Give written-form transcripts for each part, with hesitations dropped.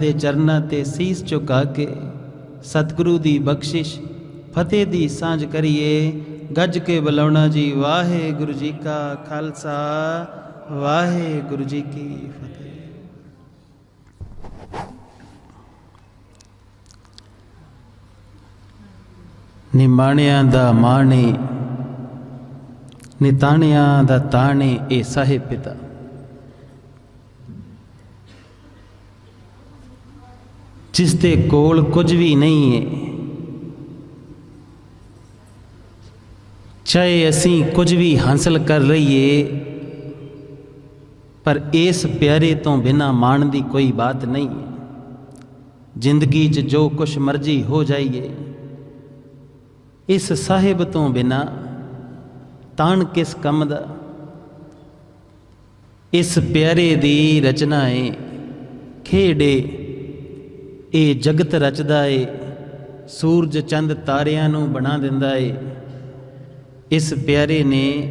ਦੇ ਚਰਨਾਂ ਤੇ ਸੀਸ ਝੁਕਾ ਕੇ ਸਤਿਗੁਰੂ ਦੀ ਬਖਸ਼ਿਸ਼ ਫਤਿਹ ਦੀ ਸਾਂਝ ਕਰੀਏ। ਗੱਜ ਕੇ ਬੁਲਾਉਣਾ ਜੀ, ਵਾਹਿਗੁਰੂ ਜੀ ਕਾ ਖਾਲਸਾ, ਵਾਹਿਗੁਰੂ ਜੀ ਕੀ ਫਤਿਹ। ਨਿਮਾਣਿਆਂ ਦਾ ਮਾਣੇ, ਨਿਤਾਣਿਆਂ ਦਾ ਤਾਣੇ, ਇਹ ਸਾਹਿਬ ਪਿਤਾ। ਜਿਸ ਦੇ ਕੋਲ ਕੁਝ ਵੀ ਨਹੀਂ ਹੈ, ਚਾਹੇ ਅਸੀਂ ਕੁਝ ਵੀ ਹਾਸਲ ਕਰ ਲਈਏ, ਪਰ ਇਸ ਪਿਆਰੇ ਤੋਂ ਬਿਨਾਂ ਮਾਣ ਦੀ ਕੋਈ ਬਾਤ ਨਹੀਂ ਹੈ। ਜ਼ਿੰਦਗੀ 'ਚ ਜੋ ਕੁਛ ਮਰਜ਼ੀ ਹੋ ਜਾਈਏ, ਇਸ ਸਾਹਿਬ ਤੋਂ ਬਿਨਾਂ ਤਾਣ ਕਿਸ ਕੰਮ ਦਾ। ਇਸ ਪਿਆਰੇ ਦੀ ਰਚਨਾ ਏ, ਖੇਡੇ ਇਹ ਜਗਤ ਰਚਦਾ ਏ, ਸੂਰਜ ਚੰਦ ਤਾਰਿਆਂ ਨੂੰ ਬਣਾ ਦਿੰਦਾ ਏ। ਇਸ ਪਿਆਰੇ ਨੇ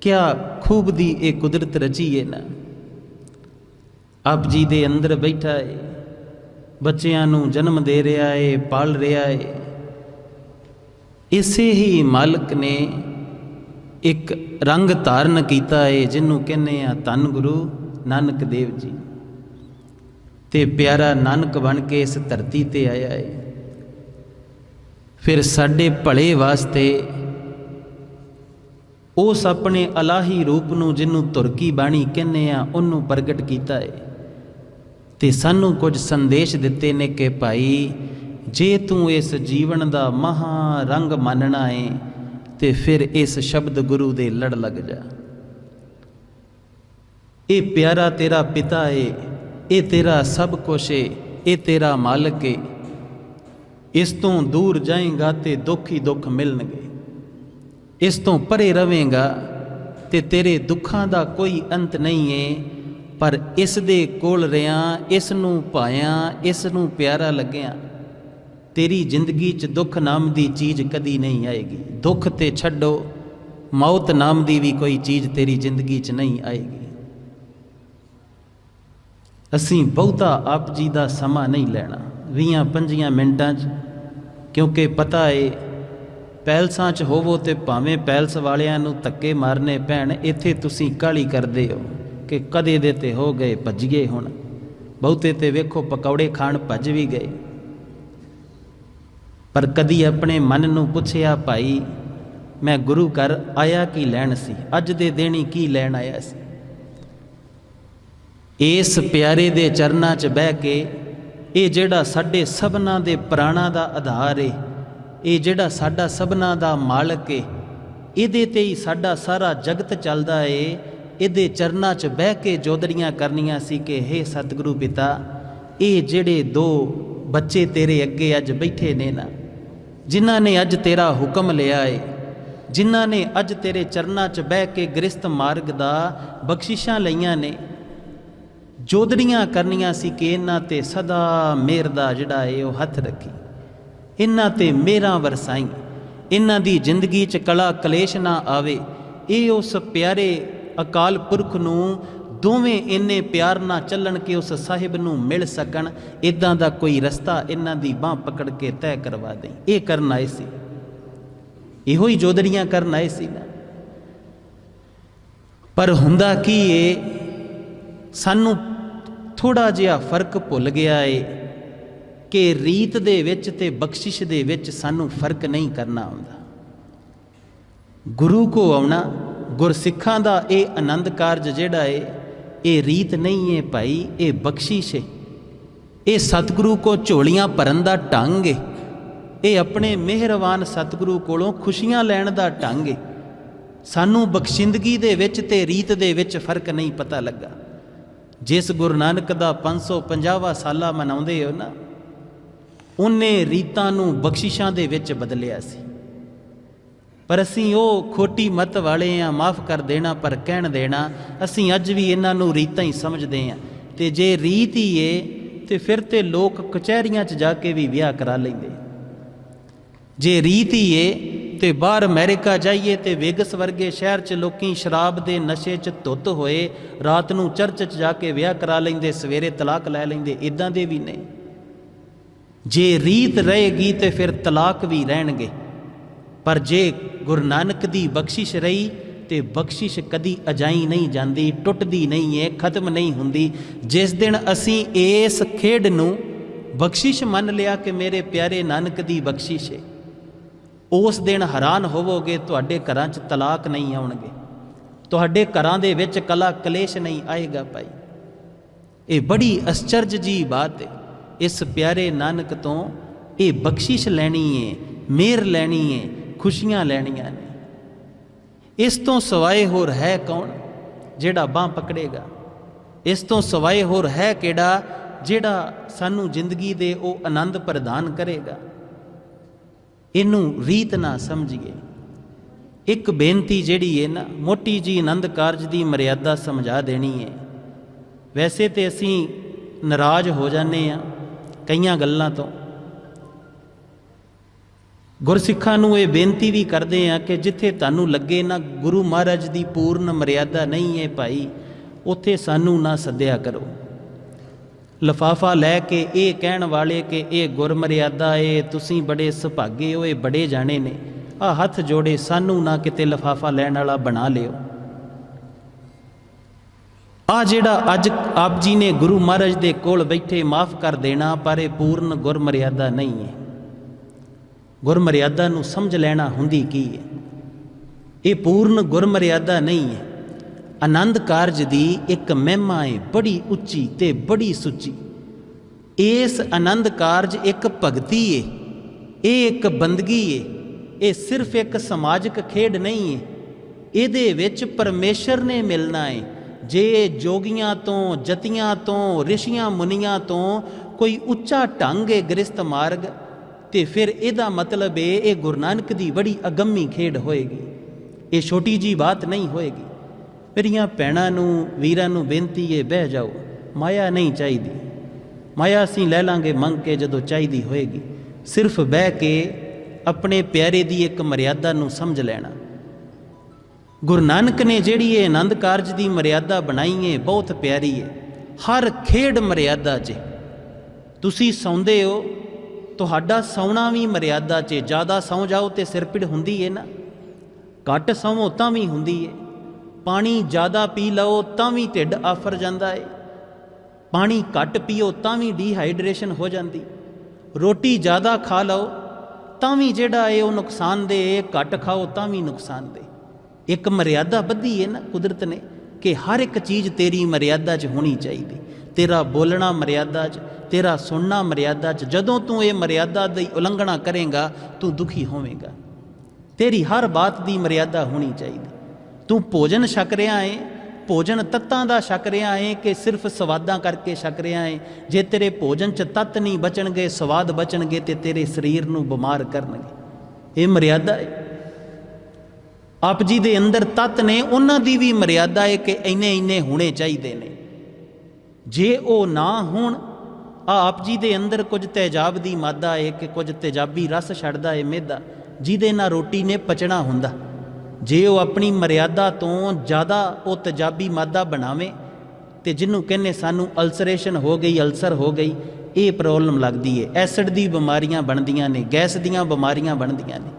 ਕਿਆ ਖੂਬ ਦੀ ਇਹ ਕੁਦਰਤ ਰਚੀ ਏ ਨਾ। ਆਪ ਜੀ ਦੇ ਅੰਦਰ ਬੈਠਾ ਏ, ਬੱਚਿਆਂ ਨੂੰ ਜਨਮ ਦੇ ਰਿਹਾ ਏ, ਪਾਲ ਰਿਹਾ ਏ। ਇਸੇ ਹੀ ਮਾਲਕ ਨੇ ਇੱਕ ਰੰਗ ਧਾਰਨ ਕੀਤਾ ਏ, ਜਿਹਨੂੰ ਕਹਿੰਦੇ ਆ ਧੰਨ ਗੁਰੂ ਨਾਨਕ ਦੇਵ ਜੀ। ਤੇ ਪਿਆਰਾ ਨਾਨਕ ਬਣ ਕੇ ਇਸ ਧਰਤੀ ਤੇ ਆਇਆ ਏ। ਫਿਰ ਸਾਡੇ ਭਲੇ ਵਾਸਤੇ ਉਸ ਆਪਣੇ ਇਲਾਹੀ ਰੂਪ ਨੂੰ, ਜਿਹਨੂੰ ਧੁਰਕੀ ਬਾਣੀ ਕਹਿੰਦੇ ਆ, ਉਹਨੂੰ ਪ੍ਰਗਟ ਕੀਤਾ ਏ। ਤੇ ਸਾਨੂੰ ਕੁਝ ਸੰਦੇਸ਼ ਦਿੱਤੇ ਨੇ ਕਿ ਭਾਈ, ਜੇ ਤੂੰ ਇਸ ਜੀਵਨ ਦਾ ਮਹਾ ਰੰਗ ਮੰਨਣਾ ਏ ਤੇ ਫਿਰ ਇਸ ਸ਼ਬਦ ਗੁਰੂ ਦੇ ਲੜ ਲੱਗ ਜਾ। ਇਹ ਪਿਆਰਾ ਤੇਰਾ ਪਿਤਾ ਏ, ਇਹ ਤੇਰਾ ਸਭ ਕੁਛ ਏ, ਇਹ ਤੇਰਾ ਮਾਲਕ ਏ। ਇਸ ਤੋਂ ਦੂਰ ਜਾਏਗਾ ਤੇ ਦੁੱਖ ਹੀ ਦੁੱਖ ਮਿਲਣਗੇ। ਇਸ ਤੋਂ ਪਰੇ ਰਵੇਂਗਾ ਤੇ ਤੇਰੇ ਦੁੱਖਾਂ ਦਾ ਕੋਈ ਅੰਤ ਨਹੀਂ ਏ। ਪਰ ਇਸ ਦੇ ਕੋਲ ਰਿਆਂ, ਇਸ ਨੂੰ ਪਾਇਆ, ਇਸ ਨੂੰ ਪਿਆਰਾ ਲੱਗਿਆ, ਤੇਰੀ ਜ਼ਿੰਦਗੀ 'ਚ ਦੁੱਖ ਨਾਮ ਦੀ ਚੀਜ਼ ਕਦੀ ਨਹੀਂ ਆਏਗੀ। ਦੁੱਖ ਤੇ ਛੱਡੋ, ਮੌਤ ਨਾਮ ਦੀ ਵੀ ਕੋਈ ਚੀਜ਼ ਤੇਰੀ ਜ਼ਿੰਦਗੀ 'ਚ ਨਹੀਂ ਆਏਗੀ। ਅਸੀਂ ਬਹੁਤਾ ਆਪ ਜੀ ਦਾ ਸਮਾਂ ਨਹੀਂ ਲੈਣਾ, 20-25 ਮਿੰਟਾਂ 'ਚ, ਕਿਉਂਕਿ ਪਤਾ ਏ ਪੈਲਸਾਂ 'ਚ ਹੋਵੋ ਤੇ ਭਾਵੇਂ ਪੈਲਸ ਵਾਲਿਆਂ ਨੂੰ ਧੱਕੇ ਮਾਰਨੇ ਪੈਣ, ਇੱਥੇ ਤੁਸੀਂ ਕਾਹਲੀ ਕਰਦੇ ਹੋ ਕਿ ਕਦੇ ਦੇ ਤੇ ਹੋ ਗਏ, ਭੱਜੀਏ। ਹੁਣ ਬਹੁਤੇ ਤੇ ਵੇਖੋ ਪਕੌੜੇ ਖਾਣ ਭੱਜ ਵੀ ਗਏ। ਪਰ ਕਦੀ ਆਪਣੇ ਮਨ ਨੂੰ ਪੁੱਛਿਆ, ਭਾਈ ਮੈਂ ਗੁਰੂ ਘਰ ਆਇਆ ਕੀ ਲੈਣ ਸੀ, ਅੱਜ ਦੇ ਦਿਨ ਕੀ ਲੈਣ ਆਇਆ ਸੀ। ਇਸ ਪਿਆਰੇ ਦੇ ਚਰਨਾਂ 'ਚ ਬਹਿ ਕੇ, ਇਹ ਜਿਹੜਾ ਸਾਡੇ ਸਭਨਾਂ ਦੇ ਪ੍ਰਾਣਾਂ ਦਾ ਆਧਾਰ ਏ, ਇਹ ਜਿਹੜਾ ਸਾਡਾ ਸਭਨਾਂ ਦਾ ਮਾਲਕ ਏ, ਇਹਦੇ ਤੇ ਹੀ ਸਾਡਾ ਸਾਰਾ ਜਗਤ ਚੱਲਦਾ ਏ। ਇਹਦੇ ਚਰਨਾਂ 'ਚ ਬਹਿ ਕੇ ਜੋਦੜੀਆਂ ਕਰਨੀਆਂ ਸੀ ਕਿ ਹੇ ਸਤਿਗੁਰੂ ਪਿਤਾ, ਇਹ ਜਿਹੜੇ 2 ਬੱਚੇ ਤੇਰੇ ਅੱਗੇ ਅੱਜ ਬੈਠੇ ਨੇ ਨਾ, ਜਿਨ੍ਹਾਂ ਨੇ ਅੱਜ ਤੇਰਾ ਹੁਕਮ ਲਿਆ ਏ, ਜਿਨ੍ਹਾਂ ਨੇ ਅੱਜ ਤੇਰੇ ਚਰਨਾਂ 'ਚ ਬਹਿ ਕੇ ਗ੍ਰਸਤ ਮਾਰਗ ਦਾ ਬਖਸ਼ਿਸ਼ਾਂ ਲਈਆਂ ਨੇ, ਜੋਦੜੀਆਂ ਕਰਨੀਆਂ ਸੀ ਕਿ ਇਹਨਾਂ ਤੇ ਸਦਾ ਮਿਹਰ ਦਾ ਜਿਹੜਾ ਏ ਉਹ ਹੱਥ ਰੱਖੀ, ਇਹਨਾਂ ਤੇ ਮਿਹਰਾਂ ਵਰਸਾਈ, ਇਹਨਾਂ ਦੀ ਜ਼ਿੰਦਗੀ 'ਚ ਕਲਾ ਕਲੇਸ਼ ਨਾ ਆਵੇ। ਇਹ ਉਸ ਪਿਆਰੇ ਅਕਾਲ ਪੁਰਖ ਨੂੰ ਦੋਵੇਂ ਇੰਨੇ ਪਿਆਰ ਨਾਲ ਚੱਲਣ ਕਿ ਉਸ ਸਾਹਿਬ ਨੂੰ ਮਿਲ ਸਕਣ। ਇੱਦਾਂ ਦਾ ਕੋਈ ਰਸਤਾ ਇਹਨਾਂ ਦੀ ਬਾਂਹ ਪਕੜ ਕੇ ਤੈਅ ਕਰਵਾ ਦੇ। ਇਹ ਕਰਨ ਆਏ ਸੀ, ਇਹੋ ਹੀ ਜੋਦੜੀਆਂ ਕਰਨ ਆਏ ਸੀ ਨਾ। ਪਰ ਹੁੰਦਾ ਕੀ ਏ, ਸਾਨੂੰ ਥੋੜ੍ਹਾ ਜਿਹਾ ਫਰਕ ਭੁੱਲ ਗਿਆ ਏ ਕਿ ਰੀਤ ਦੇ ਵਿੱਚ ਤੇ ਬਖਸ਼ਿਸ਼ ਦੇ ਵਿੱਚ ਸਾਨੂੰ ਫਰਕ ਨਹੀਂ ਕਰਨਾ ਆਉਂਦਾ। ਗੁਰੂ ਕੋ ਆਉਣਾ, ਗੁਰਸਿੱਖਾਂ ਦਾ ਇਹ ਆਨੰਦ ਕਾਰਜ ਜਿਹੜਾ ਏ, ਇਹ ਰੀਤ ਨਹੀਂ ਏ ਭਾਈ, ਇਹ ਬਖਸ਼ਿਸ਼ ਏ। ਇਹ ਸਤਿਗੁਰੂ ਕੋ ਝੋਲੀਆਂ ਭਰਨ ਦਾ ਢੰਗ ਏ। ਇਹ ਆਪਣੇ ਮਿਹਰਬਾਨ ਸਤਿਗੁਰੂ ਕੋਲੋਂ ਖੁਸ਼ੀਆਂ ਲੈਣ ਦਾ ਢੰਗ ਏ। ਸਾਨੂੰ ਬਖਸ਼ਿੰਦਗੀ ਦੇ ਵਿੱਚ ਤੇ ਰੀਤ ਦੇ ਵਿੱਚ ਫਰਕ ਨਹੀਂ ਪਤਾ ਲੱਗਾ। ਜਿਸ ਗੁਰੂ ਨਾਨਕ ਦਾ 550ਵਾਂ ਸਾਲਾ ਮਨਾਉਂਦੇ ਹੋ ਨਾ, ਉਹਨੇ ਰੀਤਾਂ ਨੂੰ ਬਖਸ਼ਿਸ਼ਾਂ ਦੇ ਵਿੱਚ ਬਦਲਿਆ ਸੀ। ਪਰ ਅਸੀਂ ਉਹ ਖੋਟੀ ਮੱਤ ਵਾਲੇ ਹਾਂ, ਮਾफ़ ਕਰ ਦੇਣਾ ਪਰ ਕਹਿਣ ਦੇਣਾ। ਅਸੀਂ ਅੱਜ ਵੀ ਇਹਨਾਂ ਨੂੰ ਰੀਤਾਂ ਹੀ ਸਮਝਦੇ ਹਾਂ। ਤੇ ਜੇ ਰੀਤ ਹੀ ਏ ਤੇ ਫਿਰ ਤੇ ਲੋਕ ਕਚਹਿਰੀਆਂ 'ਚ ਜਾ ਕੇ ਵੀ ਵਿਆਹ ਕਰਾ ਲੈਂਦੇ। ਜੇ ਰੀਤ ਹੀ ਏ ਤੇ ਬਾਹਰ ਅਮਰੀਕਾ ਜਾਈਏ ਤੇ ਵੇਗਸ ਵਰਗੇ ਸ਼ਹਿਰ 'ਚ ਲੋਕੀ ਸ਼ਰਾਬ ਦੇ ਨਸ਼ੇ 'ਚ ਧੁੱਤ ਹੋਏ ਰਾਤ ਨੂੰ ਚਰਚ 'ਚ ਜਾ ਕੇ ਵਿਆਹ ਕਰਾ ਲੈਂਦੇ, ਸਵੇਰੇ ਤਲਾਕ ਲੈ ਲੈਂਦੇ। ਇਦਾਂ ਦੇ ਵੀ ਨੇ। ਜੇ ਰੀਤ ਰਹੇਗੀ ਤੇ ਫਿਰ ਤਲਾਕ ਵੀ ਰਹਿਣਗੇ। ਪਰ ਜੇ ਗੁਰੂ ਨਾਨਕ ਦੀ ਬਖਸ਼ਿਸ਼ ਰਹੀ ਤੇ ਬਖਸ਼ਿਸ਼ ਕਦੀ ਅਜਾਈ ਨਹੀਂ ਜਾਂਦੀ, ਟੁੱਟਦੀ ਨਹੀਂ ਹੈ, ਖਤਮ ਨਹੀਂ ਹੁੰਦੀ। ਜਿਸ ਦਿਨ ਅਸੀਂ ਇਸ ਖੇਡ ਨੂੰ ਬਖਸ਼ਿਸ਼ ਮੰਨ ਲਿਆ ਕਿ ਮੇਰੇ ਪਿਆਰੇ ਨਾਨਕ ਦੀ ਬਖਸ਼ਿਸ਼ ਹੈ, ਉਸ ਦਿਨ ਹੈਰਾਨ ਹੋਵੋਗੇ ਤੁਹਾਡੇ ਘਰਾਂ 'ਚ ਤਲਾਕ ਨਹੀਂ ਆਉਣਗੇ, ਤੁਹਾਡੇ ਘਰਾਂ ਦੇ ਵਿੱਚ ਕਲਾ ਕਲੇਸ਼ ਨਹੀਂ ਆਏਗਾ। ਭਾਈ ਇਹ ਬੜੀ ਅਚਰਜ ਜੀ ਬਾਤ ਹੈ। ਇਸ ਪਿਆਰੇ ਨਾਨਕ ਤੋਂ ਇਹ ਬਖਸ਼ਿਸ਼ ਲੈਣੀ ਹੈ, ਮਿਹਰ ਲੈਣੀ ਹੈ, ਖੁਸ਼ੀਆਂ ਲੈਣੀਆਂ ਨੇ। ਇਸ ਤੋਂ ਸਿਵਾਏ ਹੋਰ ਹੈ ਕੌਣ ਜਿਹੜਾ ਬਾਂਹ ਪਕੜੇਗਾ? ਇਸ ਤੋਂ ਸਿਵਾਏ ਹੋਰ ਹੈ ਕਿਹੜਾ ਜਿਹੜਾ ਸਾਨੂੰ ਜ਼ਿੰਦਗੀ ਦੇ ਉਹ ਆਨੰਦ ਪ੍ਰਦਾਨ ਕਰੇਗਾ? ਇਹਨੂੰ ਰੀਤ ਨਾ ਸਮਝੀਏ। ਇੱਕ ਬੇਨਤੀ ਜਿਹੜੀ ਹੈ ਨਾ, ਮੋਟੀ ਜੀ ਆਨੰਦ ਕਾਰਜ ਦੀ ਮਰਿਆਦਾ ਸਮਝਾ ਦੇਣੀ ਹੈ। ਵੈਸੇ ਤੇ ਅਸੀਂ ਨਾਰਾਜ਼ ਹੋ ਜਾਂਦੇ ਹਾਂ ਕਈਆਂ ਗੱਲਾਂ ਤੋਂ। ਗੁਰਸਿੱਖਾਂ ਨੂੰ ਇਹ ਬੇਨਤੀ ਵੀ ਕਰਦੇ ਹਾਂ ਕਿ ਜਿੱਥੇ ਤੁਹਾਨੂੰ ਲੱਗੇ ਨਾ ਗੁਰੂ ਮਹਾਰਾਜ ਦੀ ਪੂਰਨ ਮਰਿਆਦਾ ਨਹੀਂ ਹੈ ਭਾਈ, ਉੱਥੇ ਸਾਨੂੰ ਨਾ ਸੱਦਿਆ ਕਰੋ। ਲਿਫਾਫਾ ਲੈ ਕੇ ਇਹ ਕਹਿਣ ਵਾਲੇ ਕਿ ਇਹ ਗੁਰਮਰਿਆਦਾ ਏ, ਤੁਸੀਂ ਬੜੇ ਸੁਭਾਗੇ ਹੋ, ਇਹ ਬੜੇ ਜਾਣੇ ਨੇ, ਆ ਹੱਥ ਜੋੜੇ ਸਾਨੂੰ ਨਾ ਕਿਤੇ ਲਿਫਾਫਾ ਲੈਣ ਵਾਲਾ ਬਣਾ ਲਿਓ। ਆ ਜਿਹੜਾ ਅੱਜ ਆਪ ਜੀ ਨੇ ਗੁਰੂ ਮਹਾਰਾਜ ਦੇ ਕੋਲ ਬੈਠੇ ਮਾਫ ਕਰ ਦੇਣਾ, ਪਰ ਇਹ ਪੂਰਨ ਗੁਰਮਰਿਆਦਾ ਨਹੀਂ ਹੈ। ਗੁਰਮਰਿਆਦਾ ਨੂੰ ਸਮਝ ਲੈਣਾ ਹੁੰਦੀ ਕੀ ਹੈ। ਇਹ ਪੂਰਨ ਗੁਰਮਰਿਆਦਾ ਨਹੀਂ ਹੈ। ਆਨੰਦ ਕਾਰਜ ਦੀ ਇੱਕ ਮਹਿਮਾ ਹੈ ਬੜੀ ਉੱਚੀ ਤੇ ਬੜੀ ਸੁੱਚੀ। ਇਸ ਆਨੰਦ ਕਾਰਜ ਇੱਕ ਭਗਤੀ ਹੈ, ਇਹ ਇੱਕ ਬੰਦਗੀ ਹੈ, ਇਹ ਸਿਰਫ ਇੱਕ ਸਮਾਜਿਕ ਖੇਡ ਨਹੀਂ ਹੈ। ਇਹਦੇ ਵਿੱਚ ਪਰਮੇਸ਼ਰ ਨੇ ਮਿਲਣਾ ਹੈ। ਜੇ ਜੋਗੀਆਂ ਤੋਂ, ਜਤੀਆਂ ਤੋਂ, ਰਿਸ਼ੀਆਂ ਮੁਨੀਆਂ ਤੋਂ ਕੋਈ ਉੱਚਾ ਢੰਗ ਹੈ ਗ੍ਰਸਤ ਮਾਰਗ, ਤੇ ਫਿਰ ਇਹਦਾ ਮਤਲਬ ਹੈ ਇਹ ਗੁਰੂ ਨਾਨਕ ਦੀ ਬੜੀ ਅਗੰਮੀ ਖੇਡ ਹੋਏਗੀ। ਇਹ ਛੋਟੀ ਜੀ ਬਾਤ ਨਹੀਂ ਹੋਏਗੀ। ਮੇਰੀਆਂ ਭੈਣਾਂ ਨੂੰ, ਵੀਰਾਂ ਨੂੰ ਬੇਨਤੀ ਹੈ, ਬਹਿ ਜਾਓ। ਮਾਇਆ ਨਹੀਂ ਚਾਹੀਦੀ। ਮਾਇਆ ਅਸੀਂ ਲੈ ਲਾਂਗੇ ਮੰਗ ਕੇ ਜਦੋਂ ਚਾਹੀਦੀ ਹੋਏਗੀ। ਸਿਰਫ ਬਹਿ ਕੇ ਆਪਣੇ ਪਿਆਰੇ ਦੀ ਇੱਕ ਮਰਿਆਦਾ ਨੂੰ ਸਮਝ ਲੈਣਾ। ਗੁਰੂ ਨਾਨਕ ਨੇ ਜਿਹੜੀ ਇਹ ਆਨੰਦ ਕਾਰਜ ਦੀ ਮਰਿਆਦਾ ਬਣਾਈ ਹੈ ਬਹੁਤ ਪਿਆਰੀ ਹੈ। ਹਰ ਖੇਡ ਮਰਿਆਦਾ 'ਚ ਤੁਸੀਂ ਸੌਂਦੇ ਹੋ, ਤੁਹਾਡਾ ਸੌਣਾ ਵੀ ਮਰਿਆਦਾ 'ਚ। ਜ਼ਿਆਦਾ ਸੌਂ ਜਾਓ ਤੇ ਸਿਰ ਪੀੜ ਹੁੰਦੀ ਹੈ ਨਾ, ਘੱਟ ਸੌਵੋ ਤਾਂ ਵੀ ਹੁੰਦੀ ਹੈ। ਪਾਣੀ ਜ਼ਿਆਦਾ ਪੀ ਲਓ ਤਾਂ ਵੀ ਢਿੱਡ ਆਫਰ ਜਾਂਦਾ ਹੈ, ਪਾਣੀ ਘੱਟ ਪੀਓ ਤਾਂ ਵੀ ਡੀਹਾਈਡਰੇਸ਼ਨ ਹੋ ਜਾਂਦੀ। ਰੋਟੀ ਜ਼ਿਆਦਾ ਖਾ ਲਓ ਤਾਂ ਵੀ ਜਿਹੜਾ ਹੈ ਉਹ ਨੁਕਸਾਨਦੇਹ, ਘੱਟ ਖਾਓ ਤਾਂ ਵੀ ਨੁਕਸਾਨਦੇਹ। ਇੱਕ ਮਰਿਆਦਾ ਬੱਧੀ ਹੈ ਨਾ ਕੁਦਰਤ ਨੇ ਕਿ ਹਰ ਇੱਕ ਚੀਜ਼ ਤੇਰੀ ਮਰਿਆਦਾ 'ਚ ਹੋਣੀ ਚਾਹੀਦੀ। ਤੇਰਾ ਬੋਲਣਾ ਮਰਿਆਦਾ 'ਚ, ਤੇਰਾ ਸੁਣਨਾ ਮਰਿਆਦਾ 'ਚ। ਜਦੋਂ ਤੂੰ ਇਹ ਮਰਿਆਦਾ ਦੀ ਉਲੰਘਣਾ ਕਰੇਗਾ ਤੂੰ ਦੁਖੀ ਹੋਵੇਂਗਾ। ਤੇਰੀ ਹਰ ਬਾਤ ਦੀ ਮਰਿਆਦਾ ਹੋਣੀ ਚਾਹੀਦੀ। ਤੂੰ ਭੋਜਨ ਛਕ ਰਿਹਾ ਹੈ, ਭੋਜਨ ਤੱਤਾਂ ਦਾ ਛਕ ਰਿਹਾ ਹੈ ਕਿ ਸਿਰਫ ਸਵਾਦਾਂ ਕਰਕੇ ਛਕ ਰਿਹਾ ਹੈ? ਜੇ ਤੇਰੇ ਭੋਜਨ 'ਚ ਤੱਤ ਨਹੀਂ ਬਚਣਗੇ, ਸਵਾਦ ਬਚਣਗੇ ਤੇ ਤੇਰੇ ਸਰੀਰ ਨੂੰ ਬਿਮਾਰ ਕਰਨਗੇ। ਇਹ ਮਰਿਆਦਾ ਹੈ। ਆਪ ਜੀ ਦੇ ਅੰਦਰ ਤੱਤ ਨੇ, ਉਹਨਾਂ ਦੀ ਵੀ ਮਰਿਆਦਾ ਹੈ ਕਿ ਇੰਨੇ ਇੰਨੇ ਹੋਣੇ ਚਾਹੀਦੇ ਨੇ। ਜੇ ਉਹ ਨਾ ਹੋਣ, ਆਪ ਜੀ ਦੇ ਅੰਦਰ ਕੁਝ ਤੇਜ਼ਾਬ ਦੀ ਮਾਦਾ ਹੈ ਕਿ ਕੁਝ ਤੇਜ਼ਾਬੀ ਰਸ ਛੱਡਦਾ ਹੈ ਮਿਹਦਾ, ਜਿਹਦੇ ਨਾਲ ਰੋਟੀ ਨੇ ਪਚਣਾ ਹੁੰਦਾ। ਜੇ ਉਹ ਆਪਣੀ ਮਰਿਆਦਾ ਤੋਂ ਜ਼ਿਆਦਾ ਉਹ ਤੇਜ਼ਾਬੀ ਮਾਦਾ ਬਣਾਵੇ ਤੇ ਜਿਹਨੂੰ ਕਹਿੰਦੇ ਸਾਨੂੰ ਅਲਸਰੇਸ਼ਨ ਹੋ ਗਈ, ਅਲਸਰ ਹੋ ਗਈ, ਇਹ ਪ੍ਰੋਬਲਮ ਲੱਗਦੀ ਹੈ। ਐਸਿਡ ਦੀ ਬਿਮਾਰੀਆਂ ਬਣਦੀਆਂ ਨੇ, ਗੈਸ ਦੀਆਂ ਬਿਮਾਰੀਆਂ ਬਣਦੀਆਂ ਨੇ।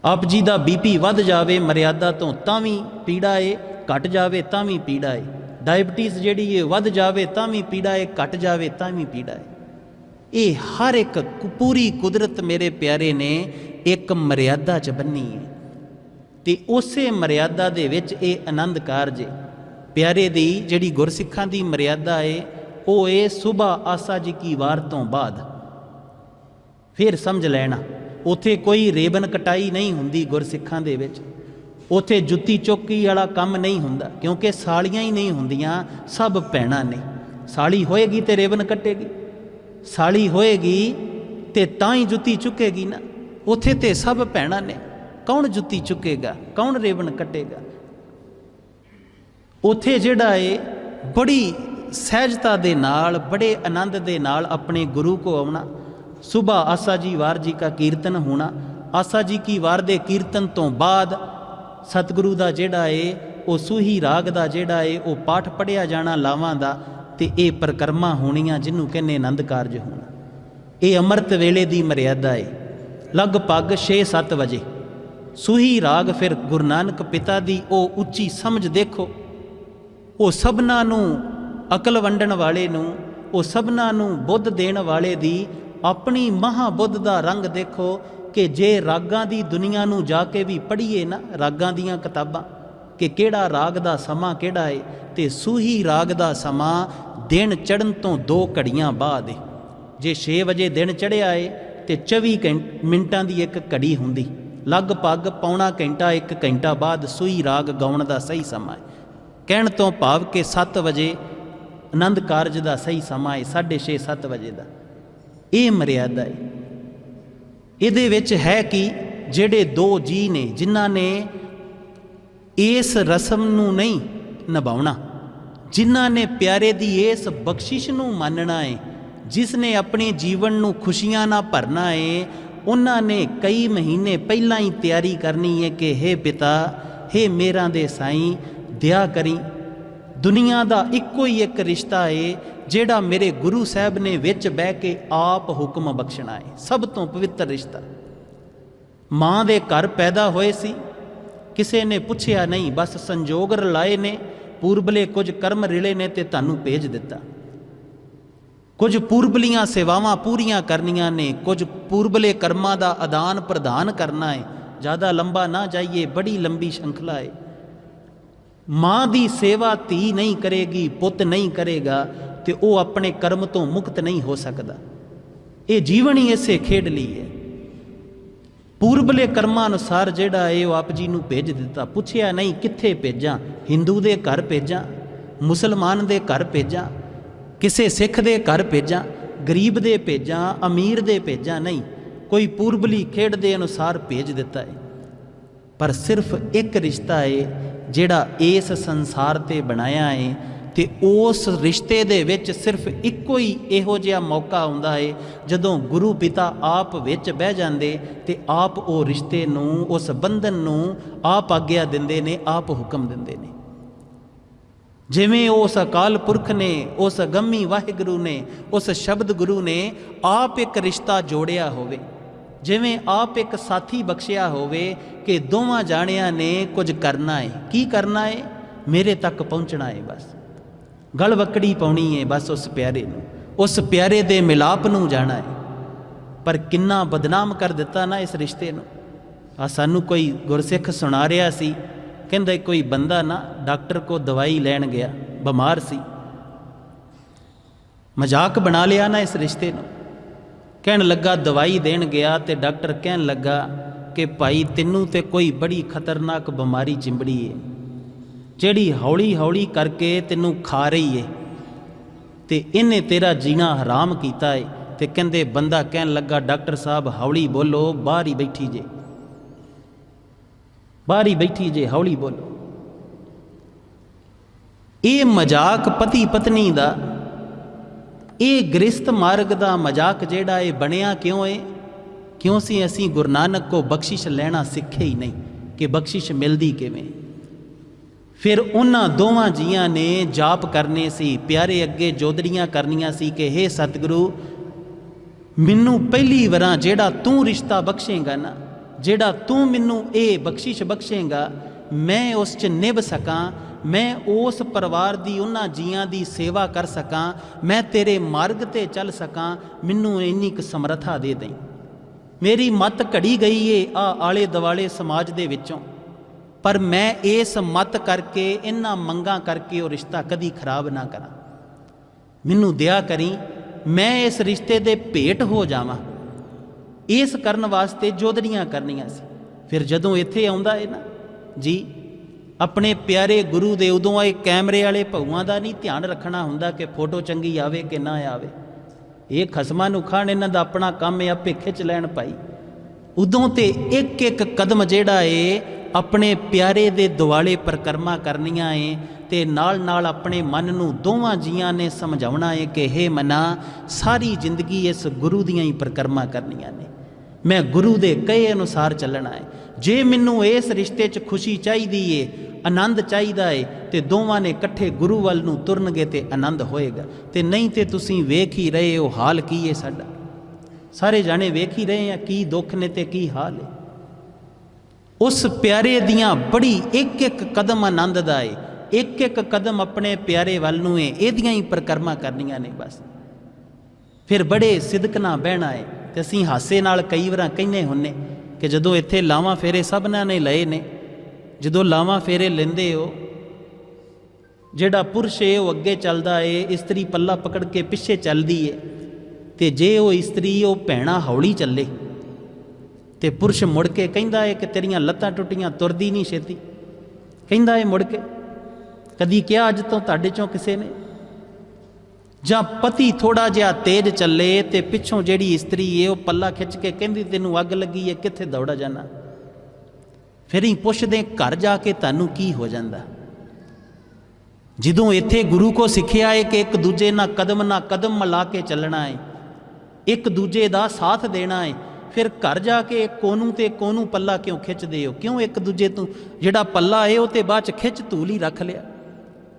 ਆਪ ਜੀ ਦਾ BP ਵੱਧ ਜਾਵੇ ਮਰਿਆਦਾ ਤੋਂ ਤਾਂ ਵੀ ਪੀੜਾ ਹੈ, ਘਟ ਜਾਵੇ ਤਾਂ ਵੀ ਪੀੜਾ ਹੈ। ਡਾਇਬਟੀਜ਼ ਜਿਹੜੀ ਹੈ ਵੱਧ ਜਾਵੇ ਤਾਂ ਵੀ ਪੀੜਾ ਹੈ, ਘਟ ਜਾਵੇ ਤਾਂ ਵੀ ਪੀੜਾ ਹੈ। ਇਹ ਹਰ ਇੱਕ ਪੂਰੀ ਕੁਦਰਤ ਮੇਰੇ ਪਿਆਰੇ ਨੇ ਇੱਕ ਮਰਿਆਦਾ 'ਚ ਬੰਨੀ ਹੈ ਤੇ ਉਸੇ ਮਰਿਆਦਾ ਦੇ ਵਿੱਚ ਇਹ ਆਨੰਦ ਕਾਰਜ ਪਿਆਰੇ ਦੀ ਜਿਹੜੀ ਗੁਰਸਿੱਖਾਂ ਦੀ ਮਰਿਆਦਾ ਹੈ ਉਹ ਇਹ ਸੁਬਾ ਆਸਾ ਜੀ ਕੀ ਵਾਰ ਤੋਂ ਬਾਅਦ। ਫਿਰ ਸਮਝ ਲੈਣਾ ਉੱਥੇ ਕੋਈ ਰੇਬਨ ਕਟਾਈ ਨਹੀਂ ਹੁੰਦੀ ਗੁਰਸਿੱਖਾਂ ਦੇ ਵਿੱਚ। ਉੱਥੇ ਜੁੱਤੀ ਚੁੱਕੀ ਵਾਲਾ ਕੰਮ ਨਹੀਂ ਹੁੰਦਾ, ਕਿਉਂਕਿ ਸਾਲੀਆਂ ਹੀ ਨਹੀਂ ਹੁੰਦੀਆਂ, ਸਭ ਭੈਣਾਂ ਨੇ। ਸਾਲੀ ਹੋਏਗੀ ਤੇ ਰੇਬਨ ਕੱਟੇਗੀ, ਸਾਲੀ ਹੋਏਗੀ ਤੇ ਤਾਂ ਹੀ ਜੁੱਤੀ ਚੁੱਕੇਗੀ ਨਾ। ਉੱਥੇ ਤੇ ਸਭ ਭੈਣਾਂ ਨੇ, ਕੌਣ ਜੁੱਤੀ ਚੁੱਕੇਗਾ, ਕੌਣ ਰੇਬਨ ਕੱਟੇਗਾ? ਉੱਥੇ ਜਿਹੜਾ ਏ ਬੜੀ ਸਹਿਜਤਾ ਦੇ ਨਾਲ, ਬੜੇ ਆਨੰਦ ਦੇ ਨਾਲ ਆਪਣੇ ਗੁਰੂ ਕੋ ਆਉਣਾ। ਸੁਬਹ ਆਸਾ ਜੀ ਵਾਰ ਜੀ ਕਾ ਕੀਰਤਨ ਹੋਣਾ, ਆਸਾ ਜੀ ਕੀ ਵਾਰ ਦੇ ਕੀਰਤਨ ਤੋਂ ਬਾਅਦ ਸਤਿਗੁਰੂ ਦਾ ਜਿਹੜਾ ਏ ਉਹ ਸੂਹੀ ਰਾਗ ਦਾ ਜਿਹੜਾ ਏ ਉਹ ਪਾਠ ਪੜ੍ਹਿਆ ਜਾਣਾ ਲਾਵਾਂ ਦਾ, ਤੇ ਇਹ ਪਰਿਕਰਮਾ ਹੋਣੀਆਂ ਜਿਹਨੂੰ ਕਹਿੰਦੇ ਆਨੰਦ ਕਾਰਜ ਹੋਣਾ। ਇਹ ਅੰਮ੍ਰਿਤ ਵੇਲੇ ਦੀ ਮਰਿਆਦਾ ਏ। ਲਗਭਗ 6-7 ਵਜੇ ਸੂਹੀ ਰਾਗ, ਫਿਰ ਗੁਰੂ ਨਾਨਕ ਪਿਤਾ ਦੀ ਉਹ ਉੱਚੀ ਸਮਝ ਦੇਖੋ, ਉਹ ਸਭਨਾਂ ਨੂੰ ਅਕਲ ਵੰਡਣ ਵਾਲੇ ਨੂੰ, ਉਹ ਸਭਨਾਂ ਨੂੰ ਬੁੱਧ ਦੇਣ ਵਾਲੇ ਦੀ ਆਪਣੀ ਮਹਾਬੁੱਧ ਦਾ ਰੰਗ ਦੇਖੋ ਕਿ ਜੇ ਰਾਗਾਂ ਦੀ ਦੁਨੀਆ ਨੂੰ ਜਾ ਕੇ ਵੀ ਪੜ੍ਹੀਏ ਨਾ, ਰਾਗਾਂ ਦੀਆਂ ਕਿਤਾਬਾਂ, ਕਿ ਕਿਹੜਾ ਰਾਗ ਦਾ ਸਮਾਂ ਕਿਹੜਾ ਏ, ਤੇ ਸੂਹੀ ਰਾਗ ਦਾ ਸਮਾਂ ਦਿਨ ਚੜ੍ਹਨ ਤੋਂ 2 ਘੜੀਆਂ ਬਾਅਦ ਏ। ਜੇ 6 ਵਜੇ ਦਿਨ ਚੜ੍ਹਿਆ ਏ ਤੇ 24 ਮਿੰਟਾਂ ਦੀ ਇੱਕ ਘੜੀ ਹੁੰਦੀ, ਲਗਭਗ ਪੌਣਾ ਘੰਟਾ 1 ਘੰਟਾ ਬਾਅਦ ਸੂਹੀ ਰਾਗ ਗਾਉਣ ਦਾ ਸਹੀ ਸਮਾਂ ਹੈ। ਕਹਿਣ ਤੋਂ ਭਾਵ ਕਿ 7 ਵਜੇ ਆਨੰਦ ਕਾਰਜ ਦਾ ਸਹੀ ਸਮਾਂ ਹੈ, 6:30-7 ਵਜੇ ਦਾ। ਇਹ ਮਰਿਆਦਾ ਹੈ। ਇਹਦੇ ਵਿੱਚ ਹੈ ਕਿ ਜਿਹੜੇ 2 ਜੀ ਨੇ ਜਿਨ੍ਹਾਂ ਨੇ ਇਸ ਰਸਮ ਨੂੰ ਨਹੀਂ ਨਿਭਾਉਣਾ, ਜਿਨ੍ਹਾਂ ਨੇ ਪਿਆਰੇ ਦੀ ਇਸ ਬਖਸ਼ਿਸ਼ ਨੂੰ ਮੰਨਣਾ ਹੈ, ਜਿਸ ਨੇ ਆਪਣੇ ਜੀਵਨ ਨੂੰ ਖੁਸ਼ੀਆਂ ਨਾਲ ਭਰਨਾ ਹੈ, ਉਹਨਾਂ ਨੇ ਕਈ ਮਹੀਨੇ ਪਹਿਲਾਂ ਹੀ ਤਿਆਰੀ ਕਰਨੀ ਹੈ ਕਿ ਹੇ ਪਿਤਾ, ਹੇ ਮੇਰਾ ਦੇ ਸਾਈਂ, ਦਇਆ ਕਰੀ। ਦੁਨੀਆ ਦਾ ਇੱਕੋ ਹੀ ਇੱਕ ਰਿਸ਼ਤਾ ਹੈ ਜਿਹੜਾ ਮੇਰੇ ਗੁਰੂ ਸਾਹਿਬ ਨੇ ਵਿੱਚ ਬਹਿ ਕੇ ਆਪ ਹੁਕਮ ਬਖਸ਼ਣਾ ਹੈ, ਸਭ ਤੋਂ ਪਵਿੱਤਰ ਰਿਸ਼ਤਾ। ਮਾਂ ਦੇ ਘਰ ਪੈਦਾ ਹੋਏ ਸੀ, ਕਿਸੇ ਨੇ ਪੁੱਛਿਆ ਨਹੀਂ, ਬਸ ਸੰਜੋਗ ਰਲਾਏ ਨੇ, ਪੂਰਬਲੇ ਕੁਝ ਕਰਮ ਰਿਲੇ ਨੇ ਤੇ ਤੁਹਾਨੂੰ ਭੇਜ ਦਿੱਤਾ। ਕੁਝ ਪੂਰਬਲੀਆਂ ਸੇਵਾਵਾਂ ਪੂਰੀਆਂ ਕਰਨੀਆਂ ਨੇ, ਕੁਝ ਪੂਰਬਲੇ ਕਰਮਾਂ ਦਾ ਆਦਾਨ ਪ੍ਰਦਾਨ ਕਰਨਾ ਹੈ। ਜ਼ਿਆਦਾ ਲੰਬਾ ਨਾ ਜਾਈਏ, ਬੜੀ ਲੰਬੀ ਸ਼ೃಂਖਲਾ ਹੈ। ਮਾਂ ਦੀ ਸੇਵਾ ਧੀ ਨਹੀਂ ਕਰੇਗੀ, ਪੁੱਤ ਨਹੀਂ ਕਰੇਗਾ, ਤੇ ਉਹ ਆਪਣੇ ਕਰਮ ਤੋਂ ਮੁਕਤ ਨਹੀਂ ਹੋ ਸਕਦਾ। ਇਹ ਜੀਵਨ ਹੀ ਇਸੇ ਖੇਡ ਲਈ ਹੈ। ਪੂਰਬਲੇ ਕਰਮਾਂ ਅਨੁਸਾਰ ਜਿਹੜਾ ਹੈ ਉਹ ਆਪ ਜੀ ਨੂੰ ਭੇਜ ਦਿੱਤਾ। ਪੁੱਛਿਆ ਨਹੀਂ ਕਿੱਥੇ ਭੇਜਾਂ, ਹਿੰਦੂ ਦੇ ਘਰ ਭੇਜਾਂ, ਮੁਸਲਮਾਨ ਦੇ ਘਰ ਭੇਜਾਂ, ਕਿਸੇ ਸਿੱਖ ਦੇ ਘਰ ਭੇਜਾਂ, ਗਰੀਬ ਦੇ ਭੇਜਾਂ, ਅਮੀਰ ਦੇ ਭੇਜਾਂ, ਨਹੀਂ, ਕੋਈ ਪੂਰਬਲੀ ਖੇਡ ਦੇ ਅਨੁਸਾਰ ਭੇਜ ਦਿੱਤਾ ਹੈ। ਪਰ ਸਿਰਫ ਇੱਕ ਰਿਸ਼ਤਾ ਹੈ ਜਿਹੜਾ ਇਸ ਸੰਸਾਰ ਤੇ ਬਣਾਇਆ ਹੈ, ਤੇ ਉਸ ਰਿਸ਼ਤੇ ਦੇ ਵਿੱਚ ਸਿਰਫ ਇੱਕੋ ਹੀ ਇਹੋ ਜਿਹਾ ਮੌਕਾ ਆਉਂਦਾ ਹੈ ਜਦੋਂ ਗੁਰੂ ਪਿਤਾ ਆਪ ਵਿੱਚ ਬਹਿ ਜਾਂਦੇ ਤੇ ਆਪ ਉਹ ਰਿਸ਼ਤੇ ਨੂੰ, ਉਸ ਬੰਧਨ ਨੂੰ ਆਪ ਆਗਿਆ ਦਿੰਦੇ ਨੇ, ਆਪ ਹੁਕਮ ਦਿੰਦੇ ਨੇ। ਜਿਵੇਂ ਉਸ ਅਕਾਲ ਪੁਰਖ ਨੇ, ਉਸ ਅਗੰਮੀ ਵਾਹਿਗੁਰੂ ਨੇ, ਉਸ ਸ਼ਬਦ ਗੁਰੂ ਨੇ ਆਪ ਇੱਕ ਰਿਸ਼ਤਾ ਜੋੜਿਆ ਹੋਵੇ, ਜਿਵੇਂ ਆਪ ਇੱਕ ਸਾਥੀ ਬਖਸ਼ਿਆ ਹੋਵੇ ਕਿ ਦੋਵਾਂ ਜਾਣਿਆਂ ਨੇ ਕੁਝ ਕਰਨਾ ਹੈ। ਕੀ ਕਰਨਾ ਹੈ? ਮੇਰੇ ਤੱਕ ਪਹੁੰਚਣਾ ਹੈ, ਬਸ ਗਲਵੱਕੜੀ ਪਾਉਣੀ ਹੈ, ਬਸ ਉਸ ਪਿਆਰੇ ਨੂੰ, ਉਸ ਪਿਆਰੇ ਦੇ ਮਿਲਾਪ ਨੂੰ ਜਾਣਾ ਹੈ। ਪਰ ਕਿੰਨਾ ਬਦਨਾਮ ਕਰ ਦਿੱਤਾ ਨਾ ਇਸ ਰਿਸ਼ਤੇ ਨੂੰ। ਆ ਸਾਨੂੰ ਕੋਈ ਗੁਰਸਿੱਖ ਸੁਣਾ ਰਿਹਾ ਸੀ, ਕਹਿੰਦਾ ਕੋਈ ਬੰਦਾ ਨਾ ਡਾਕਟਰ ਕੋ ਦਵਾਈ ਲੈਣ ਗਿਆ, ਬਿਮਾਰ ਸੀ, ਮਜ਼ਾਕ ਬਣਾ ਲਿਆ ਨਾ ਇਸ ਰਿਸ਼ਤੇ ਨੂੰ। ਕਹਿਣ ਲੱਗਾ, ਦਵਾਈ ਦੇਣ ਗਿਆ ਤੇ ਡਾਕਟਰ ਕਹਿਣ ਲੱਗਾ ਕਿ ਭਾਈ ਤੈਨੂੰ ਤੇ ਕੋਈ ਬੜੀ ਖਤਰਨਾਕ ਬਿਮਾਰੀ ਚਿੰਬੜੀ ਹੈ, ਜਿਹੜੀ ਹੌਲੀ ਹੌਲੀ ਕਰਕੇ ਤੈਨੂੰ ਖਾ ਰਹੀ ਹੈ, ਤੇ ਇਹਨੇ ਤੇਰਾ ਜੀਣਾ ਹਰਾਮ ਕੀਤਾ ਹੈ। ਤੇ ਕਹਿੰਦੇ ਬੰਦਾ ਕਹਿਣ ਲੱਗਾ, ਡਾਕਟਰ ਸਾਹਿਬ ਹੌਲੀ ਬੋਲੋ, ਬਾਹਰ ਹੀ ਬੈਠੀ ਜੇ, ਬਾਹਰ ਹੀ ਬੈਠੀ ਜੇ, ਹੌਲੀ ਬੋਲੋ। ਇਹ ਮਜ਼ਾਕ ਪਤੀ ਪਤਨੀ ਦਾ, ਇਹ ਗ੍ਰਸਤ ਮਾਰਗ ਦਾ ਮਜ਼ਾਕ ਜਿਹੜਾ ਇਹ ਬਣਿਆ ਕਿਉਂ ਹੈ? ਕਿਉਂ ਸੀ ਅਸੀਂ ਗੁਰੂ ਨਾਨਕ ਕੋ ਬਖਸ਼ਿਸ਼ ਲੈਣਾ ਸਿੱਖੇ ਹੀ ਨਹੀਂ ਕਿ ਬਖਸ਼ਿਸ਼ ਮਿਲਦੀ ਕਿਵੇਂ। ਫਿਰ ਉਹਨਾਂ ਦੋਵਾਂ ਜੀਆਂ ਨੇ ਜਾਪ ਕਰਨੇ ਸੀ, ਪਿਆਰੇ ਅੱਗੇ ਜੋਦੜੀਆਂ ਕਰਨੀਆਂ ਸੀ ਕਿ ਹੇ ਸਤਿਗੁਰੂ, ਮੈਨੂੰ ਪਹਿਲੀ ਵਾਰਾਂ ਜਿਹੜਾ ਤੂੰ ਰਿਸ਼ਤਾ ਬਖਸ਼ੇਂਗਾ ਨਾ, ਜਿਹੜਾ ਤੂੰ ਮੈਨੂੰ ਇਹ ਬਖਸ਼ਿਸ਼ ਬਖਸ਼ੇਂਗਾ, ਮੈਂ ਉਸ 'ਚ ਨਿਭ ਸਕਾਂ, ਮੈਂ ਉਸ ਪਰਿਵਾਰ ਦੀ, ਉਹਨਾਂ ਜੀਆਂ ਦੀ ਸੇਵਾ ਕਰ ਸਕਾਂ, ਮੈਂ ਤੇਰੇ ਮਾਰਗ ਤੇ ਚੱਲ ਸਕਾਂ, ਮੈਨੂੰ ਇੰਨੀ ਕੁ ਸਮਰੱਥਾ ਦੇ ਦੇਈਂ। ਮੇਰੀ ਮੱਤ ਘੜੀ ਗਈ ਏ ਆ ਆਲੇ ਦੁਆਲੇ ਸਮਾਜ ਦੇ ਵਿੱਚੋਂ, ਪਰ ਮੈਂ ਇਸ ਮੱਤ ਕਰਕੇ, ਇਹਨਾਂ ਮੰਗਾਂ ਕਰਕੇ ਉਹ ਰਿਸ਼ਤਾ ਕਦੀ ਖਰਾਬ ਨਾ ਕਰਾਂ। ਮੈਨੂੰ ਦਇਆ ਕਰੀ, ਮੈਂ ਇਸ ਰਿਸ਼ਤੇ ਦੇ ਭੇਟ ਹੋ ਜਾਵਾਂ। ਇਸ ਕਰਨ ਵਾਸਤੇ ਜੋਦੜੀਆਂ ਕਰਨੀਆਂ ਸੀ। ਫਿਰ ਜਦੋਂ ਇੱਥੇ ਆਉਂਦਾ ਹੈ ਨਾ ਜੀ, ਆਪਣੇ ਪਿਆਰੇ ਗੁਰੂ ਦੇ, ਉਦੋਂ ਇਹ ਕੈਮਰੇ ਵਾਲੇ ਭਊਆਂ ਦਾ ਨਹੀਂ ਧਿਆਨ ਰੱਖਣਾ ਹੁੰਦਾ ਕਿ ਫੋਟੋ ਚੰਗੀ ਆਵੇ ਕਿ ਨਾ ਆਵੇ। ਇਹ ਖਸਮਾਂ ਨੂੰ ਖਾਣ, ਇਹਨਾਂ ਦਾ ਆਪਣਾ ਕੰਮ ਹੈ, ਆਪੇ ਖਿੱਚ ਲੈਣ ਭਾਈ। ਉਦੋਂ ਤੇ ਇੱਕ ਇੱਕ ਕਦਮ ਜਿਹੜਾ ਏ ਆਪਣੇ ਪਿਆਰੇ ਦੇ ਦੁਆਲੇ ਪਰਿਕਰਮਾ ਕਰਨੀਆਂ ਏ, ਤੇ ਨਾਲ ਨਾਲ ਆਪਣੇ ਮਨ ਨੂੰ ਦੋਵਾਂ ਜੀਆਂ ਨੇ ਸਮਝਾਉਣਾ ਏ ਕਿ ਹੇ ਮਨਾ, ਸਾਰੀ ਜ਼ਿੰਦਗੀ ਇਸ ਗੁਰੂ ਦੀਆਂ ਹੀ ਪਰਿਕਰਮਾ ਕਰਨੀਆਂ ਨੇ। मैं गुरु दे कहे अनुसार चलना है। जे मैनू इस रिश्ते च खुशी चाहिदी है, आनंद चाहिदा है, तो दोवां ने इकट्ठे गुरु वल नूं तुरनगे तो आनंद होएगा। तो नहीं तो तुसीं वेख ही रहे हो हाल की है साडा, सारे जाने वेख ही रहे हैं की दुख ने ते की हाल है। उस प्यारे दियाँ बड़ी एक एक कदम आनंद दा है, एक एक कदम अपने प्यारे वल नूं है, इहदियां ही परिक्रमा करनियां ने बस। फिर बड़े सिदक नाल बहना है। तो असीं हासे नाल कई वार कहने हुन्ने कि जदों इत्थे लावां फेरे सबना ने लए ने, जदों लावां फेरे लेंदे हो, जिहड़ा पुरुष है वो अगे चलदा है, इस्त्री पल्ला पकड़ के पिछे चलदी है, तो जे वो इस्त्री वो भैणा हौली चले तो पुरुष मुड़ के कहिंदा है कि तेरियां लत्तां टुटियां, तुरदी नहीं छेती, कहिंदा है मुड़ के। कदी क्या अज तो तुहाडे चों किसे ने? जां पति थोड़ा जिहा तेज चले तो पिछों जिहड़ी इस्त्री है वो पल्ला खिच के कहंदी तैनूं अग लगी है, कित्थे दौड़ा जाना? फिर ही पुछदे घर जाके तुहानूं की हो जांदा? जदों इत्थे गुरु को सिक्ख्या है कि एक दूजे ना कदम मिला के चलना है, एक दूजे दा साथ देना है, फिर घर जाके कोनू ते कोनू पल्ला क्यों खिचदे हो? क्यों एक दूजे तों जिहड़ा पल्ला है वो तो बाद च खिच धूल ही रख लिया?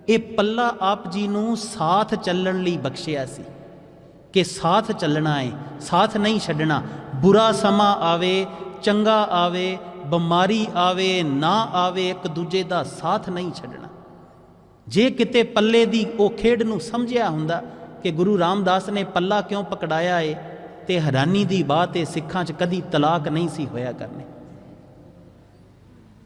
ये पल्ला आप जी नूं साथ चलण लई बख्शिया सी कि साथ चलना है, साथ नहीं छड्डना। बुरा समा आवे, चंगा आवे, बीमारी आवे ना आवे, एक दूजे दा साथ नहीं छड्डना। जे किते पल्ले दी वो खेड नूं समझिया हुंदा कि गुरु रामदास ने पल्ला क्यों पकड़ाया है, ते हैरानी दी बात है सिखां च कदी तलाक नहीं सी होया करने।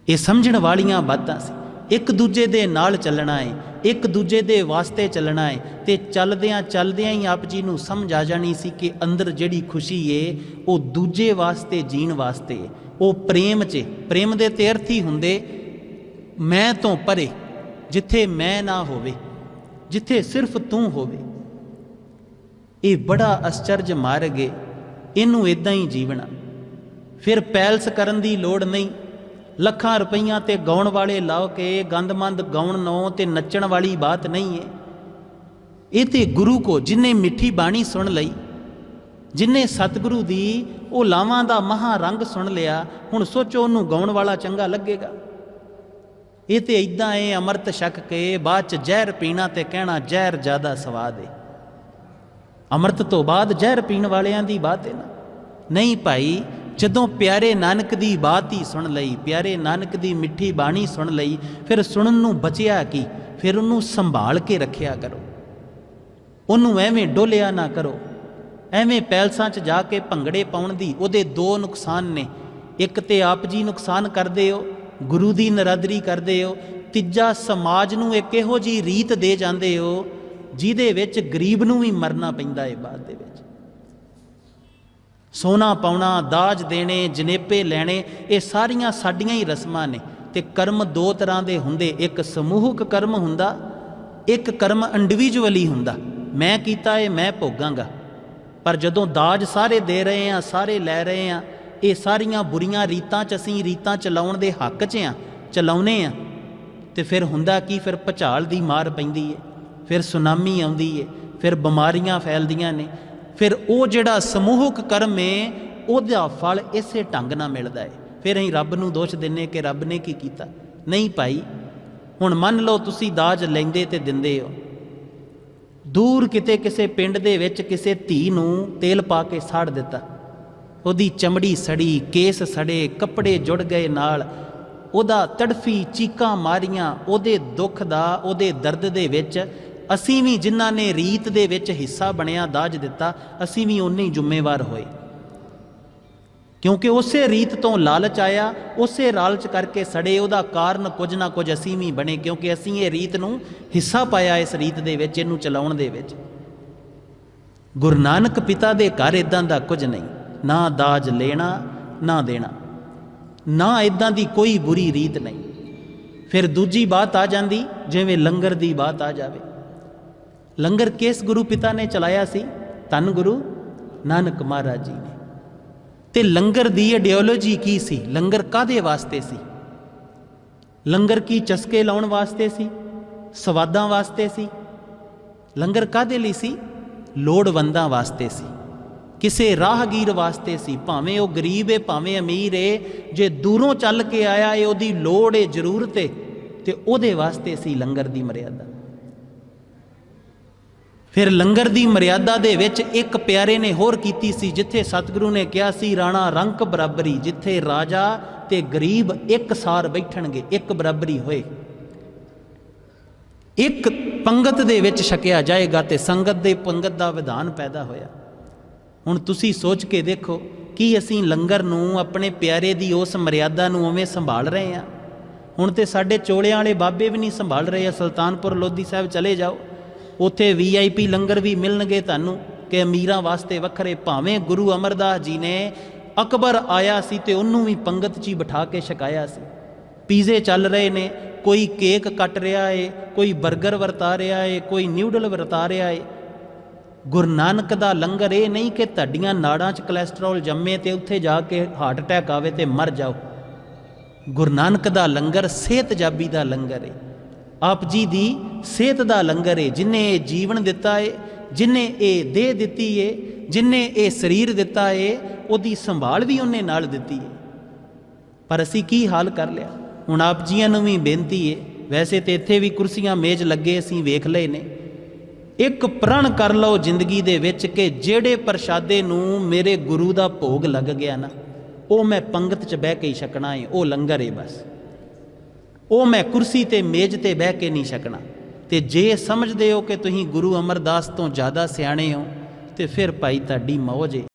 ये समझण वालियां बातां सी। एक दूजे दे नाल चलना है, एक दूजे दे वास्ते चलना है, ते चलदियां चलदियां ही आप जी नूं समझ आ जानी सी कि अंदर जिहड़ी खुशी है वो दूजे वास्ते जीण वास्ते है, वो प्रेम च। प्रेम दे ते अर्थ ही हुंदे मैं तो परे, जिथे मैं ना होवे, जिथे सिर्फ तू होवे। ये बड़ा आश्चर्य मार्ग है, इनू इदां ही जीवना। फिर पैलस करन दी लोड़ नहीं, ਲੱਖਾਂ ਰੁਪਈਆਂ ਤੇ ਗਾਉਣ ਵਾਲੇ ਲਾਓ ਕੇ ਗੰਦਮੰਦ ਗਾਉਣ ਨੋ ਤੇ ਨੱਚਣ ਵਾਲੀ ਬਾਤ ਨਹੀਂ ਹੈ। ਇਹ ਤੇ ਗੁਰੂ ਕੋ ਜਿਨੇ ਮਿੱਠੀ ਬਾਣੀ ਸੁਣ ਲਈ, ਜਿਨੇ ਸਤਿਗੁਰੂ ਦੀ ਉਹ ਲਾਵਾਂ ਦਾ ਮਹਾ ਰੰਗ ਸੁਣ ਲਿਆ, ਹੁਣ ਸੋਚੋ ਉਹਨੂੰ ਗਾਉਣ ਵਾਲਾ ਚੰਗਾ ਲੱਗੇਗਾ? ਇਹ ਤੇ ਇਦਾਂ ਹੈ ਅੰਮ੍ਰਿਤ ਛਕ ਕੇ ਬਾਅਦ ਚ ਜ਼ਹਿਰ ਪੀਣਾ ਤੇ ਕਹਿਣਾ ਜ਼ਹਿਰ ਜ਼ਿਆਦਾ ਸਵਾਦ ਹੈ। ਅੰਮ੍ਰਿਤ ਤੋਂ ਬਾਅਦ ਜ਼ਹਿਰ ਪੀਣ ਵਾਲਿਆਂ ਦੀ ਬਾਤ ਹੈ ਨਾ? ਨਹੀਂ ਭਾਈ, ਜਦੋਂ ਪਿਆਰੇ ਨਾਨਕ ਦੀ ਬਾਤ ਹੀ ਸੁਣ ਲਈ, ਪਿਆਰੇ ਨਾਨਕ ਦੀ ਮਿੱਠੀ ਬਾਣੀ ਸੁਣ ਲਈ, ਫਿਰ ਸੁਣਨ ਨੂੰ ਬਚਿਆ ਕੀ? ਫਿਰ ਉਹਨੂੰ ਸੰਭਾਲ ਕੇ ਰੱਖਿਆ ਕਰੋ, ਉਹਨੂੰ ਐਵੇਂ ਡੋਲਿਆ ਨਾ ਕਰੋ। ਐਵੇਂ ਪੈਲਸਾਂ 'ਚ ਜਾ ਕੇ ਭੰਗੜੇ ਪਾਉਣ ਦੀ ਉਹਦੇ ਦੋ ਨੁਕਸਾਨ ਨੇ। ਇੱਕ ਤੇ ਆਪ ਜੀ ਨੁਕਸਾਨ ਕਰਦੇ ਹੋ, ਗੁਰੂ ਦੀ ਨਰਾਦਰੀ ਕਰਦੇ ਹੋ। ਤੀਜਾ, ਸਮਾਜ ਨੂੰ ਇੱਕ ਇਹੋ ਜਿਹੀ ਰੀਤ ਦੇ ਜਾਂਦੇ ਹੋ ਜਿਹਦੇ ਵਿੱਚ ਗਰੀਬ ਨੂੰ ਵੀ ਮਰਨਾ ਪੈਂਦਾ ਹੈ ਬਾਅਦ ਦੇ ਵਿੱਚ। सोना पाउना, दाज देने, जनेपे लैने, ये सारियां साडियां ही रस्मां ने। ते कर्म दो तरह के हुंदे, एक समूहक कर्म हुंदा, एक कर्म इंडिविजुअली हुंदा। मैं कीता है मैं भोगांगा। पर जदों दाज सारे दे रहे हैं, सारे लै रहे हैं, ये सारियां बुरियां रीतां च असीं रीतां चलाउण दे हक च हाँ, चलाउने आ, ते फिर हुंदा की? फिर भुचाल दी मार पैंदी है, फिर सुनामी आउंदी है, फिर बीमारियां फैलदियां ने। फिर वो जिहड़ा समूहक कर्म है ਉਹਦਾ फल इसे ढंग नाल मिलदा है। फिर असीं रब नूं दोष दिंने कि रब ने की कीता। नहीं भाई, हुण मन लो तुसीं दाज लैंदे ते दिंदे हो, दूर किते किसे पिंड दे विच किसे धी नूं तेल पा के साड़ दिता, ਉਹਦੀ चमड़ी सड़ी, केस सड़े, कपड़े जुड़ गए नाल, ਉਹਦਾ तड़फी चीकां मारियां, ਉਹਦੇ दुख दा, ਉਹਦੇ दर्द दे विच असीं भी जिन्हां ने रीत दे विच हिस्सा बनिया दाज दिता, असीं भी उन्ने ही जुम्मेवार होए। क्योंकि उसे रीत तो लालच आया, उसे लालच करके सड़े, उहदा कारण कुछ ना कुछ असीं भी बने, क्योंकि असीं ये रीत नूं हिस्सा पाया, इस रीत दे विच, इहनूं चलाउण दे विच। गुरु नानक पिता दे घर इदां दा कुछ नहीं, ना दाज लेना ना देना, ना इदां दी कोई बुरी रीत नहीं। फिर दूजी बात आ जांदी, जिवें लंगर दी बात आ जावे। लंगर किस गुरु पिता ने चलाया सी? धन गुरु नानक महाराज जी ने। ते लंगर दी आइडियोलॉजी की सी? लंगर कादे वास्ते सी? लंगर की चस्के लाउण वास्ते सी? स्वादां वास्ते सी? लंगर कादे लई सी? लोड़वंदां वास्ते सी, ਕਿਸੇ ਰਾਹਗੀਰ ਵਾਸਤੇ ਸੀ, ਭਾਵੇਂ ਉਹ ਗਰੀਬ ਹੈ ਭਾਵੇਂ ਅਮੀਰ ਹੈ, ਜੇ ਦੂਰੋਂ ਚੱਲ ਕੇ ਆਇਆ ਹੈ, ਉਹਦੀ ਲੋੜ ਹੈ, ਜ਼ਰੂਰਤ ਹੈ, ਤੇ ਉਹਦੇ ਵਾਸਤੇ ਸੀ ਲੰਗਰ ਦੀ ਮਰਿਆਦਾ। ਫਿਰ ਲੰਗਰ ਦੀ ਮਰਿਆਦਾ ਦੇ ਵਿੱਚ ਇੱਕ ਪਿਆਰੇ ਨੇ ਹੋਰ ਕੀਤੀ ਸੀ, ਜਿੱਥੇ ਸਤਿਗੁਰੂ ਨੇ ਕਿਹਾ ਸੀ ਰਾਣਾ ਰੰਕ ਬਰਾਬਰੀ, ਜਿੱਥੇ ਰਾਜਾ ਤੇ ਗਰੀਬ ਇੱਕ ਸਾਰ ਬੈਠਣਗੇ, ਇੱਕ ਬਰਾਬਰੀ ਹੋਏ, ਇੱਕ ਪੰਗਤ ਦੇ ਵਿੱਚ ਛਕਿਆ ਜਾਏਗਾ, ਤੇ ਸੰਗਤ ਦੇ ਪੰਗਤ ਦਾ ਵਿਧਾਨ ਪੈਦਾ ਹੋਇਆ। ਹੁਣ ਤੁਸੀਂ ਸੋਚ ਕੇ ਦੇਖੋ, ਕੀ ਅਸੀਂ ਲੰਗਰ ਨੂੰ, ਆਪਣੇ ਪਿਆਰੇ ਦੀ ਉਸ ਮਰਿਆਦਾ ਨੂੰ ਉਵੇਂ ਸੰਭਾਲ ਰਹੇ ਹਾਂ? ਹੁਣ ਤੇ ਸਾਡੇ ਚੋਲਿਆਂ ਵਾਲੇ ਬਾਬੇ ਵੀ ਨਹੀਂ ਸੰਭਾਲ ਰਹੇ ਆ। ਸੁਲਤਾਨਪੁਰ ਲੋਧੀ ਸਾਹਿਬ ਚਲੇ ਜਾਓ, ਉੱਥੇ VIP ਲੰਗਰ ਵੀ ਮਿਲਣਗੇ ਤੁਹਾਨੂੰ, ਕਿ ਅਮੀਰਾਂ ਵਾਸਤੇ ਵੱਖਰੇ। ਭਾਵੇਂ ਗੁਰੂ ਅਮਰਦਾਸ ਜੀ ਨੇ, ਅਕਬਰ ਆਇਆ ਸੀ ਤੇ ਉਹਨੂੰ ਵੀ ਪੰਗਤ 'ਚ ਹੀ ਬਿਠਾ ਕੇ ਛਕਾਇਆ ਸੀ। ਪੀਜ਼ੇ ਚੱਲ ਰਹੇ ਨੇ, ਕੋਈ ਕੇਕ ਕੱਟ ਰਿਹਾ ਏ, ਕੋਈ 버ਗਰ ਵਰਤਾ ਰਿਹਾ ਏ, ਕੋਈ ਨਿਊਡਲ ਵਰਤਾ ਰਿਹਾ ਏ। ਗੁਰੂ ਨਾਨਕ ਦਾ ਲੰਗਰ ਇਹ ਨਹੀਂ ਕਿ ਤੁਹਾਡੀਆਂ ਨਾੜਾਂ 'ਚ ਕੋਲੈਸਟਰੋਲ ਜੰਮੇ ਤੇ ਉੱਥੇ ਜਾ ਕੇ ਹਾਰਟ ਅਟੈਕ ਆਵੇ ਤੇ ਮਰ ਜਾਓ। ਗੁਰੂ ਨਾਨਕ ਦਾ ਲੰਗਰ ਸਿਹਤਯਾਬੀ ਦਾ ਲੰਗਰ ਹੈ, ਆਪ ਜੀ ਦੀ ਸਿਹਤ ਦਾ ਲੰਗਰ ਹੈ। ਜਿਨੇ ਇਹ ਜੀਵਨ ਦਿੱਤਾ ਹੈ, ਜਿਨੇ ਇਹ ਦੇਹ ਦਿੱਤੀ ਹੈ, ਜਿਨੇ ਇਹ ਸਰੀਰ ਦਿੱਤਾ ਹੈ, ਉਹਦੀ ਸੰਭਾਲ ਵੀ ਉਹਨੇ ਨਾਲ ਦਿੱਤੀ ਹੈ। ਪਰ ਅਸੀਂ ਕੀ ਹਾਲ ਕਰ ਲਿਆ? ਹੁਣ ਆਪ ਜੀਆਂ ਨੂੰ ਵੀ ਬੇਨਤੀ ਹੈ, ਵੈਸੇ ਤੇ ਇੱਥੇ ਵੀ ਕੁਰਸੀਆਂ ਮੇਜ਼ ਲੱਗੇ ਅਸੀਂ ਵੇਖ ਲਏ ਨੇ, ਇੱਕ ਪ੍ਰਣ ਕਰ ਲਓ ਜ਼ਿੰਦਗੀ ਦੇ ਵਿੱਚ ਕਿ ਜਿਹੜੇ ਪ੍ਰਸ਼ਾਦੇ ਨੂੰ ਮੇਰੇ ਗੁਰੂ ਦਾ ਭੋਗ ਲੱਗ ਗਿਆ ਨਾ, ਉਹ ਮੈਂ ਪੰਗਤ 'ਚ ਬਹਿ ਕੇ ਹੀ ਛਕਣਾ ਹੈ, ਉਹ ਲੰਗਰ ਹੈ ਬਸ। ਉਹ ਮੈਂ ਕੁਰਸੀ ਤੇ ਮੇਜ਼ ਤੇ ਬਹਿ ਕੇ ਨਹੀਂ ਛਕਣਾ। ਤੇ ਜੇ ਸਮਝਦੇ ਹੋ ਕਿ ਤੁਸੀਂ ਗੁਰੂ ਅਮਰਦਾਸ ਤੋਂ ਜ਼ਿਆਦਾ ਸਿਆਣੇ ਹੋ, ਤੇ ਫਿਰ ਭਾਈ ਤੁਹਾਡੀ ਮੌਜ ਹੈ।